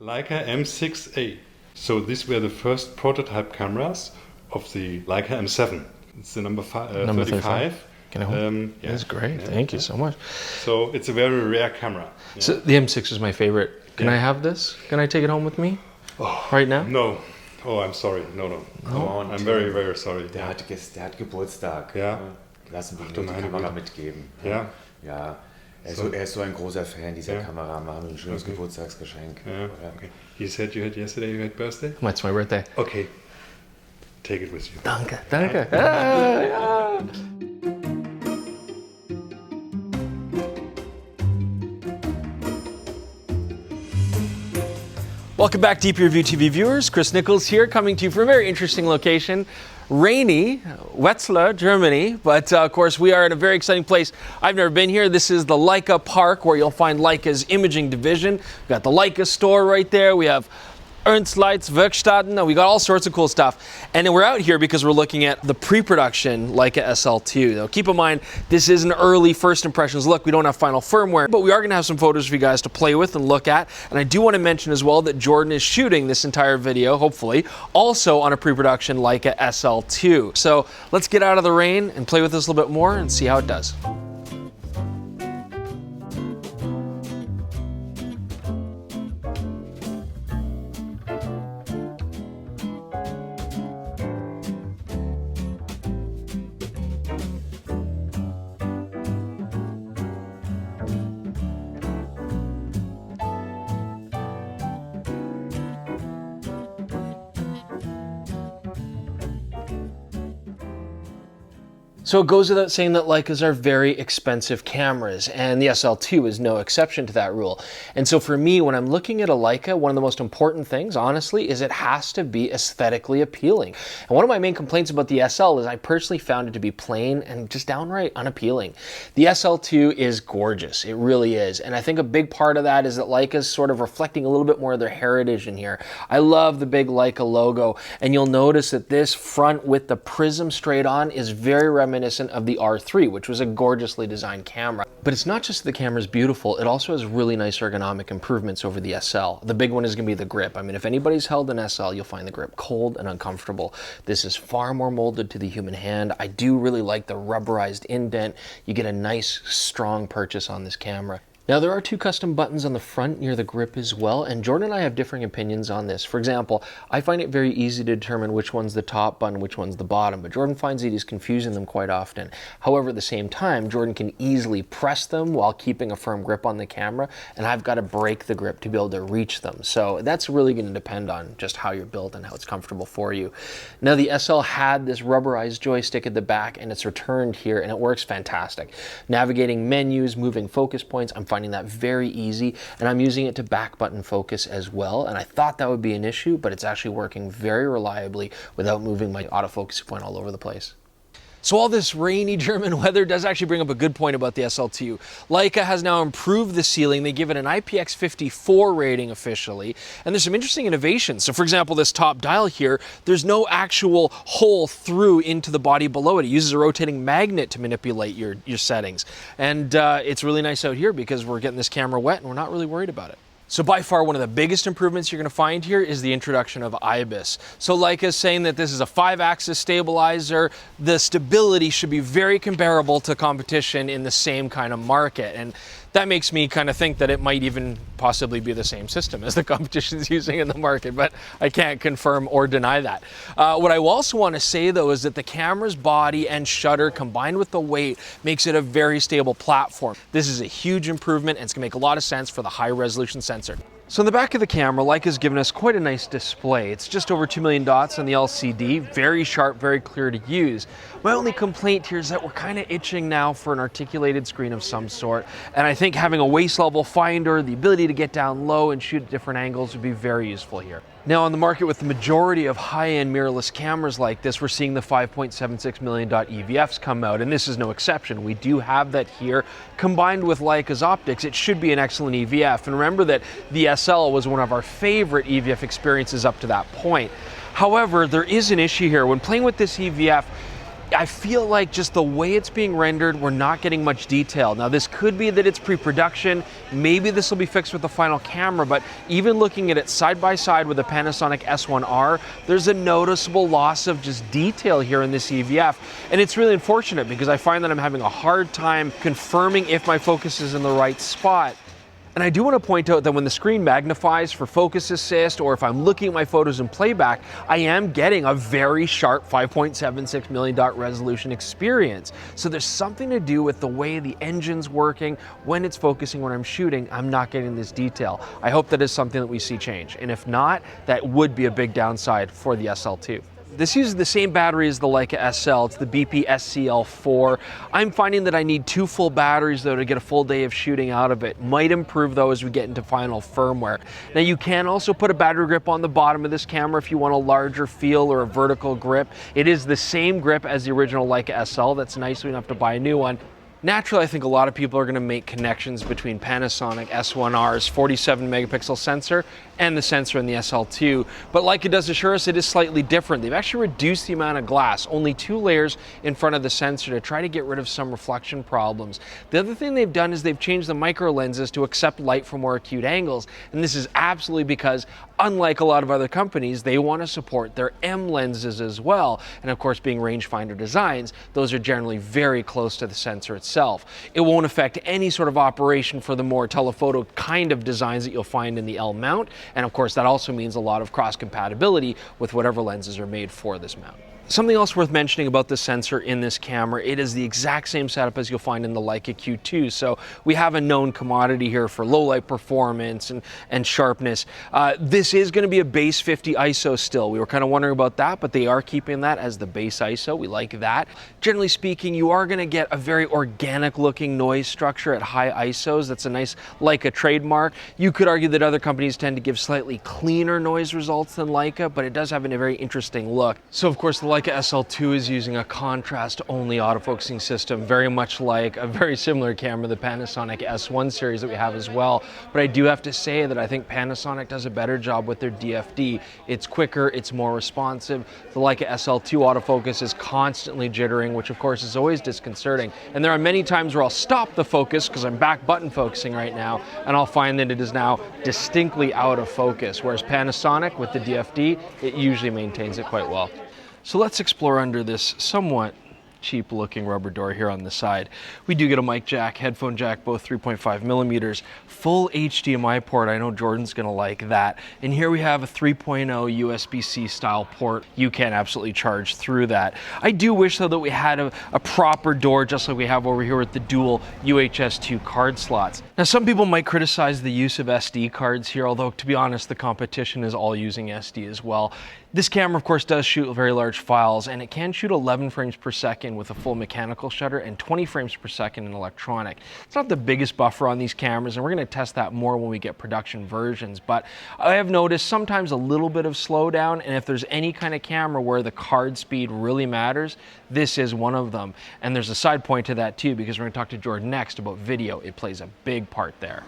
Leica M6A. So these were the first prototype cameras of the Leica M7. It's the number 35. Can I hold? Yeah. That's great. Thank you so much. So it's a very rare camera. Yeah. So the M6 is my favorite. Can I have this? Can I take it home with me? Right now? No. Oh, I'm sorry. No. I'm very, very sorry. Der hat Geburtstag. Ja. Lassen wir ihm die Kamera mitgeben. Ja. Ja. Er ist so ein großer Fan dieser Kamera. Machen wir ein schönes Geburtstagsgeschenk. Yeah. Okay. You said yesterday you had birthday? It's my birthday. Okay. Take it with you. Danke. Ja. Welcome back, DP Review TV viewers. Chris Nichols here, coming to you from a very interesting location. Rainy, Wetzlar, Germany, but of course we are in a very exciting place. I've never been here. This is the Leica Park, where you'll find Leica's imaging division. We've got the Leica store right there. We have Ernst Leitz Werkstätten. We got all sorts of cool stuff. And then we're out here because we're looking at the pre-production Leica SL2. Now keep in mind, this is an early first impressions look. We don't have final firmware, but we are going to have some photos for you guys to play with and look at. And I do want to mention as well that Jordan is shooting this entire video, hopefully, also on a pre-production Leica SL2. So let's get out of the rain and play with this a little bit more and see how it does. So it goes without saying that Leicas are very expensive cameras, and the SL2 is no exception to that rule. And so for me, when I'm looking at a Leica, one of the most important things, honestly, is it has to be aesthetically appealing. And one of my main complaints about the SL is I personally found it to be plain and just downright unappealing. The SL2 is gorgeous, it really is. And I think a big part of that is that Leica's sort of reflecting a little bit more of their heritage in here. I love the big Leica logo, and you'll notice that this front with the prism straight on is very reminiscent of the R3, which was a gorgeously designed camera. But it's not just the camera's beautiful, it also has really nice ergonomic improvements over the SL. The big one is going to be the grip. I mean, if anybody's held an SL, you'll find the grip cold and uncomfortable. This is far more molded to the human hand. I do really like the rubberized indent. You get a nice, strong purchase on this camera. Now there are two custom buttons on the front near the grip as well, and Jordan and I have differing opinions on this. For example, I find it very easy to determine which one's the top button, which one's the bottom, but Jordan finds that he's confusing them quite often. However, at the same time, Jordan can easily press them while keeping a firm grip on the camera, and I've got to break the grip to be able to reach them. So that's really going to depend on just how you're built and how it's comfortable for you. Now the SL had this rubberized joystick at the back, and it's returned here, and it works fantastic. Navigating menus, moving focus points, I'm finding that very easy, and I'm using it to back button focus as well, and I thought that would be an issue, but it's actually working very reliably without moving my autofocus point all over the place. So all this rainy German weather does actually bring up a good point about the SL2. Leica has now improved the sealing. They give it an IPX54 rating officially, and there's some interesting innovations. So for example, this top dial here, there's no actual hole through into the body below it. It uses a rotating magnet to manipulate your settings. And it's really nice out here because we're getting this camera wet and we're not really worried about it. So by far one of the biggest improvements you're going to find here is the introduction of IBIS. So Leica is saying that this is a 5-axis stabilizer. The stability should be very comparable to competition in the same kind of market. And that makes me kind of think that it might even possibly be the same system as the competition is using in the market, but I can't confirm or deny that. What I also want to say though is that the camera's body and shutter combined with the weight makes it a very stable platform. This is a huge improvement, and it's going to make a lot of sense for the high resolution sensor. So in the back of the camera, Leica's given us quite a nice display. It's just over 2 million dots on the LCD, very sharp, very clear to use. My only complaint here is that we're kind of itching now for an articulated screen of some sort, and I think having a waist level finder, the ability to get down low and shoot at different angles would be very useful here. Now on the market with the majority of high-end mirrorless cameras like this, we're seeing the 5.76 million dot EVFs come out, and this is no exception. We do have that here. Combined with Leica's optics, it should be an excellent EVF. And remember that the SL was one of our favorite EVF experiences up to that point. However, there is an issue here. When playing with this EVF, I feel like just the way it's being rendered, we're not getting much detail. Now this could be that it's pre-production, maybe this will be fixed with the final camera, but even looking at it side by side with the Panasonic S1R, there's a noticeable loss of just detail here in this EVF. And it's really unfortunate because I find that I'm having a hard time confirming if my focus is in the right spot. And I do want to point out that when the screen magnifies for focus assist, or if I'm looking at my photos in playback, I am getting a very sharp 5.76 million dot resolution experience. So there's something to do with the way the engine's working. When it's focusing when I'm shooting, I'm not getting this detail. I hope that is something that we see change. And if not, that would be a big downside for the SL2. This uses the same battery as the Leica SL. It's the BP SCL4. I'm finding that I need 2 full batteries though to get a full day of shooting out of it. Might improve though as we get into final firmware. Now you can also put a battery grip on the bottom of this camera if you want a larger feel or a vertical grip. It is the same grip as the original Leica SL. That's nice, so we don't have to buy a new one. Naturally, I think a lot of people are going to make connections between Panasonic S1R's 47 megapixel sensor and the sensor in the SL2, but Leica does assure us it is slightly different. They've actually reduced the amount of glass, only 2 layers in front of the sensor to try to get rid of some reflection problems. The other thing they've done is they've changed the micro lenses to accept light from more acute angles, and this is absolutely because, unlike a lot of other companies, they want to support their M lenses as well, and of course being rangefinder designs, those are generally very close to the sensor itself. It won't affect any sort of operation for the more telephoto kind of designs that you'll find in the L mount, and of course that also means a lot of cross compatibility with whatever lenses are made for this mount. Something else worth mentioning about the sensor in this camera, it is the exact same setup as you'll find in the Leica Q2. So we have a known commodity here for low light performance and sharpness. This is going to be a base 50 ISO still. We were kind of wondering about that, but they are keeping that as the base ISO. We like that. Generally speaking, you are going to get a very organic looking noise structure at high ISOs. That's a nice Leica trademark. You could argue that other companies tend to give slightly cleaner noise results than Leica, but it does have a very interesting look. So of course the Leica SL2 is using a contrast-only autofocusing system, very much like a very similar camera, the Panasonic S1 series that we have as well. But I do have to say that I think Panasonic does a better job with their DFD. It's quicker, it's more responsive. The Leica SL2 autofocus is constantly jittering, which of course is always disconcerting. And there are many times where I'll stop the focus because I'm back button focusing right now, and I'll find that it is now distinctly out of focus. Whereas Panasonic with the DFD, it usually maintains it quite well. So let's explore under this somewhat cheap looking rubber door here on the side. We do get a mic jack, headphone jack, both 3.5 millimeters, full HDMI port. I know Jordan's gonna like that. And here we have a 3.0 USB-C style port. You can absolutely charge through that. I do wish though that we had a proper door just like we have over here with the dual UHS 2 card slots. Now some people might criticize the use of SD cards here, although to be honest, the competition is all using SD as well. This camera, of course, does shoot very large files, and it can shoot 11 frames per second with a full mechanical shutter and 20 frames per second in electronic. It's not the biggest buffer on these cameras, and we're going to test that more when we get production versions, but I have noticed sometimes a little bit of slowdown, and if there's any kind of camera where the card speed really matters, this is one of them. And there's a side point to that too, because we're going to talk to Jordan next about video. It plays a big part there.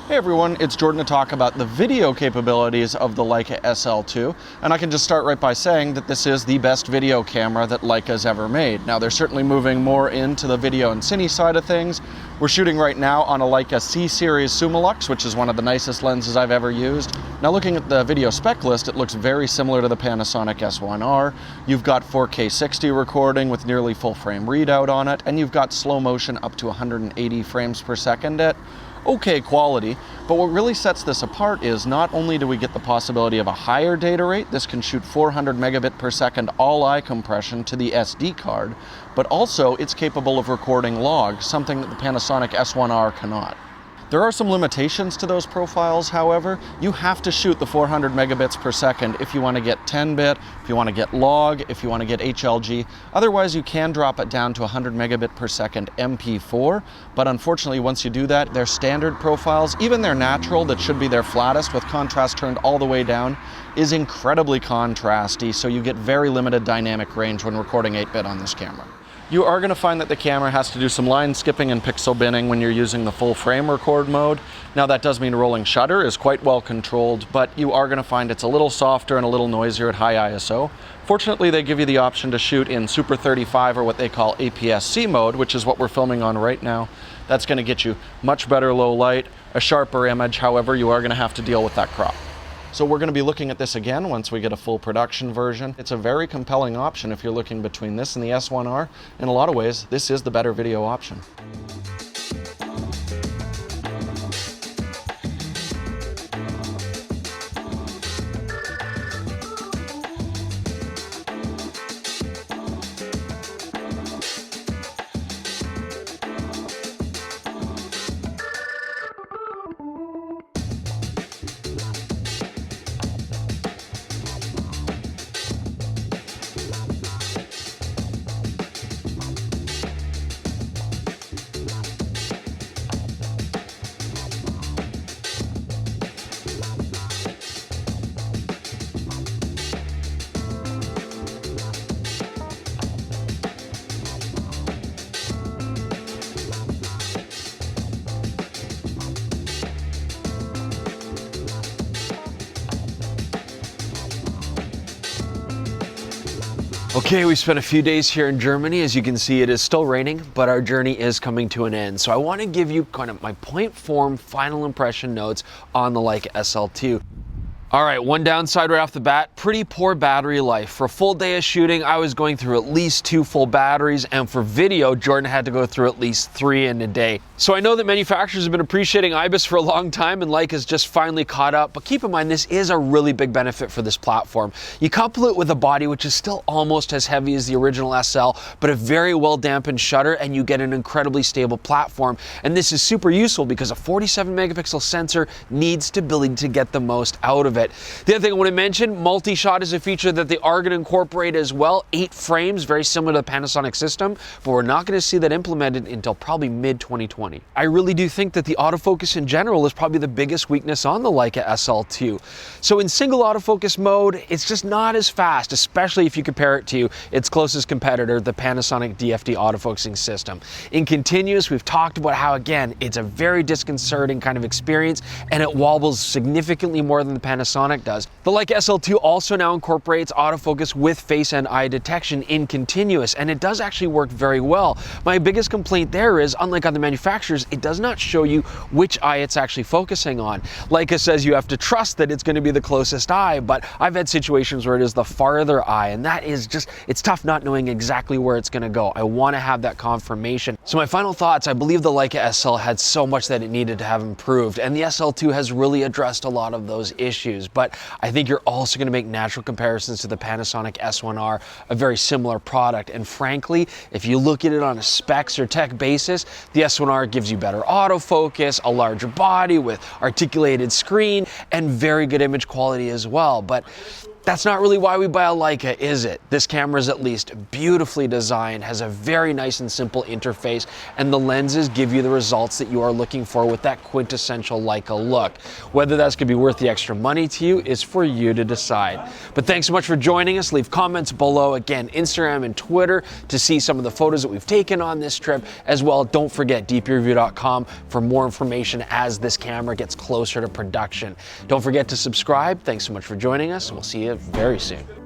Hey everyone, it's Jordan to talk about the video capabilities of the Leica SL2, and I can just start right by saying that this is the best video camera that Leica's ever made. Now they're certainly moving more into the video and cine side of things. We're shooting right now on a Leica C-Series Summilux, which is one of the nicest lenses I've ever used. Now looking at the video spec list, it looks very similar to the Panasonic S1R. You've got 4K 60 recording with nearly full frame readout on it, and you've got slow motion up to 180 frames per second at okay quality, but what really sets this apart is not only do we get the possibility of a higher data rate, this can shoot 400 megabit per second all-eye compression to the SD card, but also it's capable of recording logs, something that the Panasonic S1R cannot. There are some limitations to those profiles, however. You have to shoot the 400 megabits per second if you want to get 10-bit, if you want to get log, if you want to get HLG. Otherwise, you can drop it down to 100 megabit per second MP4, but unfortunately, once you do that, their standard profiles, even their natural, that should be their flattest with contrast turned all the way down, is incredibly contrasty, so you get very limited dynamic range when recording 8-bit on this camera. You are going to find that the camera has to do some line skipping and pixel binning when you're using the full frame record mode. Now that does mean rolling shutter is quite well controlled, but you are going to find it's a little softer and a little noisier at high ISO. Fortunately, they give you the option to shoot in Super 35 or what they call APS-C mode, which is what we're filming on right now. That's going to get you much better low light, a sharper image. However, you are going to have to deal with that crop. So we're going to be looking at this again once we get a full production version. It's a very compelling option if you're looking between this and the S1R. In a lot of ways, this is the better video option. Okay, we spent a few days here in Germany. As you can see, it is still raining, but our journey is coming to an end. So I want to give you kind of my point form final impression notes on the Leica SL2. All right, one downside right off the bat, pretty poor battery life. For a full day of shooting, I was going through at least 2 full batteries, and for video, Jordan had to go through at least 3 in a day. So I know that manufacturers have been appreciating IBIS for a long time, and Leica's just finally caught up, but keep in mind, this is a really big benefit for this platform. You couple it with a body which is still almost as heavy as the original SL, but a very well dampened shutter, and you get an incredibly stable platform. And this is super useful because a 47 megapixel sensor needs stability to get the most out of it. The other thing I want to mention, multi-shot is a feature that they are going to incorporate as well. 8 frames, very similar to the Panasonic system, but we're not going to see that implemented until probably mid-2020. I really do think that the autofocus in general is probably the biggest weakness on the Leica SL2. So in single autofocus mode, it's just not as fast, especially if you compare it to its closest competitor, the Panasonic DFD autofocusing system. In continuous, we've talked about how, again, it's a very disconcerting kind of experience, and it wobbles significantly more than the Panasonic does. The Leica SL2 also now incorporates autofocus with face and eye detection in continuous, and it does actually work very well. My biggest complaint there is, unlike other manufacturers, it does not show you which eye it's actually focusing on. Leica says you have to trust that it's going to be the closest eye, but I've had situations where it is the farther eye, and that is just, it's tough not knowing exactly where it's going to go. I want to have that confirmation. So my final thoughts, I believe the Leica SL had so much that it needed to have improved, and the SL2 has really addressed a lot of those issues. But I think you're also going to make natural comparisons to the Panasonic S1R, a very similar product. And frankly, if you look at it on a specs or tech basis, the S1R gives you better autofocus, a larger body with articulated screen, and very good image quality as well. But that's not really why we buy a Leica, is it? This camera is at least beautifully designed, has a very nice and simple interface, and the lenses give you the results that you are looking for with that quintessential Leica look. Whether that's going to be worth the extra money to you is for you to decide. But thanks so much for joining us. Leave comments below. Again, Instagram and Twitter to see some of the photos that we've taken on this trip. As well, don't forget dpreview.com for more information as this camera gets closer to production. Don't forget to subscribe. Thanks so much for joining us, and we'll see you very soon.